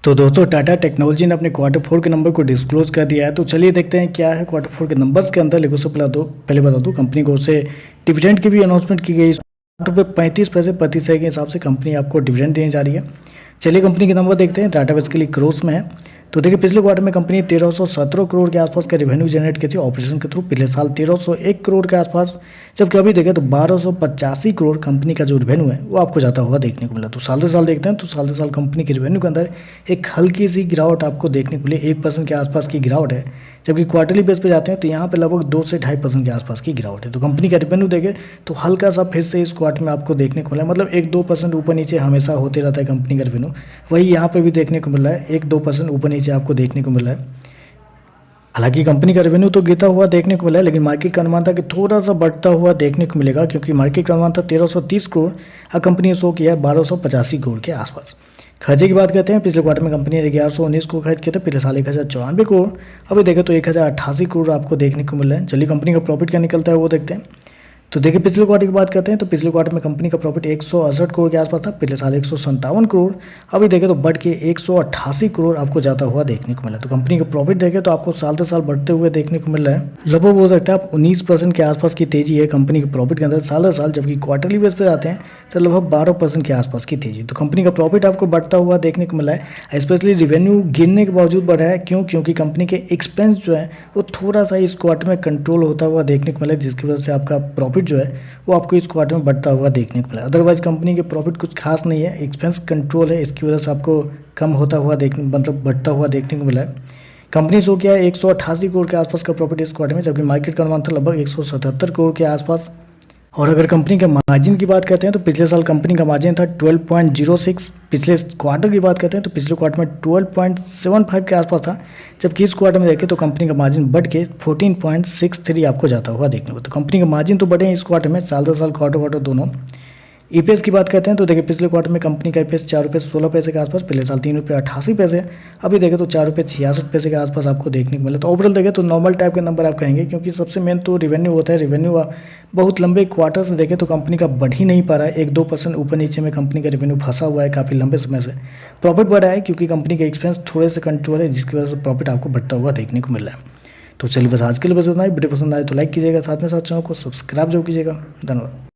तो दोस्तों टाटा टेक्नोलॉजी ने अपने क्वार्टर 4 के नंबर को डिस्क्लोज कर दिया है। तो चलिए देखते हैं क्या है क्वार्टर 4 के नंबर्स के अंदर। लेकिन उससे पहले बता दूँ कंपनी को उससे डिविडेंड की भी अनाउंसमेंट की गई। ₹35 प्रति शेयर के हिसाब से कंपनी आपको डिविडेंड देने जा रही है। चलिए कंपनी के नंबर देखते हैं। टाटा बेसिकली क्रोस में है। तो देखिए पिछले क्वार्टर में कंपनी 1317 करोड़ के आसपास का रेवेन्यू जनरेट की थी ऑपरेशन के थ्रू। पिछले साल 1301 करोड़ के आसपास, जबकि अभी देखें तो 1285 करोड़ कंपनी का जो रेवेन्यू है वो आपको जाता हुआ देखने को मिला। तो साल से साल देखते हैं तो साल से साल कंपनी के रेवेन्यू के अंदर एक हल्की सी गिरावट आपको देखने को मिली। 1% के आसपास की गिरावट है, जबकि क्वार्टरली बेस पे जाते हैं तो यहाँ पे लगभग 2 से 2.5% के आसपास की गिरावट है। तो कंपनी का रेवेन्यू देखें तो हल्का सा फिर से इस क्वार्टर में आपको देखने को मिला, मतलब 1-2% ऊपर नीचे हमेशा होते रहता है कंपनी का रेवेन्यू। वही यहाँ पे भी देखने को मिल रहा है, 1-2% ऊपर नीचे आपको देखने को मिला है। हालांकि कंपनी का रेवेन्यू तो गिरता हुआ देखने को मिला है, लेकिन मार्केट का अनुमान था कि थोड़ा सा बढ़ता हुआ देखने को मिलेगा, क्योंकि मार्केट का अनुमान था 1330 करोड़ और कंपनी ने शो किया है 1285 करोड़ के आसपास। खर्चे की बात करते हैं, पिछले क्वार्टर में कंपनी ने 1119 करोड़ खर्च किया था, पिछले साल 1094 करोड़। अभी देखें तो 1088 करोड़ आपको देखने को मिल रहा है। चलिए कंपनी का प्रॉफिट क्या निकलता है वो देखते हैं। तो देखिए पिछले क्वार्टर की बात करते हैं तो पिछले क्वार्टर में कंपनी का प्रॉफिट 168 करोड़ के आसपास था, पिछले साल 157 करोड़। अभी देखें तो बढ़ के 188 करोड़ आपको जाता हुआ देखने को मिला। तो कंपनी का प्रॉफिट देखें तो आपको साल से साल बढ़ते हुए देखने को मिल रहा है। लगभग हो सकता है आप 19% के आसपास की तेजी है कंपनी के प्रॉफिट के अंदर साल से साल, जबकि क्वार्टरली बेस पर आते हैं तो लगभग 12% के आसपास की तेजी। तो कंपनी का प्रॉफिट आपको बढ़ता हुआ देखने को मिला है। स्पेशली रेवेन्यू गिरने के बावजूद बढ़ा है, क्योंकि कंपनी के एक्सपेंस जो है वो थोड़ा सा इस क्वार्टर में कंट्रोल होता हुआ देखने को मिला है, जिसकी वजह से आपका प्रॉफिट जो है वो आपको इस क्वार्टर में बढ़ता हुआ देखने को मिला। अदरवाइज कंपनी के प्रॉफिट कुछ खास नहीं है, एक्सपेंस कंट्रोल है, इसकी वजह से आपको कम होता हुआ मतलब बढ़ता हुआ देखने को मिला है। कंपनी शो किया है 188 करोड़ के आसपास का प्रॉफिट इस क्वार्टर में, जबकि मार्केट का अनुमान था लगभग 177 करोड़ के आसपास। और अगर कंपनी के मार्जिन की बात करते हैं तो पिछले साल कंपनी का मार्जिन था 12.06। पिछले क्वार्टर की बात करते हैं तो पिछले क्वार्टर में 12.75 के आसपास था, जबकि इस क्वार्टर में देखें तो कंपनी का मार्जिन बढ़ के 14.63 आपको जाता हुआ देखने को। तो कंपनी के मार्जिन तो बढ़े हैं इस क्वार्टर में, साल दर साल क्वार्टर दोनों। ईपीएस की बात करते हैं तो देखिए पिछले क्वार्टर में कंपनी का ईपीएस ₹4.16 के आसपास, पिछले साल ₹3.88। अभी देखें तो ₹4.66 के आसपास आपको देखने को मिला। तो ओवरऑल देखें तो नॉर्मल टाइप के नंबर आप कहेंगे, क्योंकि सबसे मेन तो रेवेन्यू होता है। रेवेन्यू बहुत लंबे क्वार्टर से देखें तो कंपनी का बढ़ ही नहीं पा रहा है, 1-2% ऊपर नीचे में कंपनी का रेवेन्यू फंसा हुआ है काफ़ी लंबे समय से। प्रॉफिट बढ़ा है क्योंकि कंपनी के एक्सपेंस थोड़े से कंट्रोल है, जिसकी वजह से प्रॉफिट आपको बढ़ता हुआ देखने को मिल रहा है। तो चलिए बस आज के लिए बस इतना ही। वीडियो पसंद आए तो लाइक कीजिएगा, साथ में साथ चैनल को सब्सक्राइब जरूर कीजिएगा। धन्यवाद।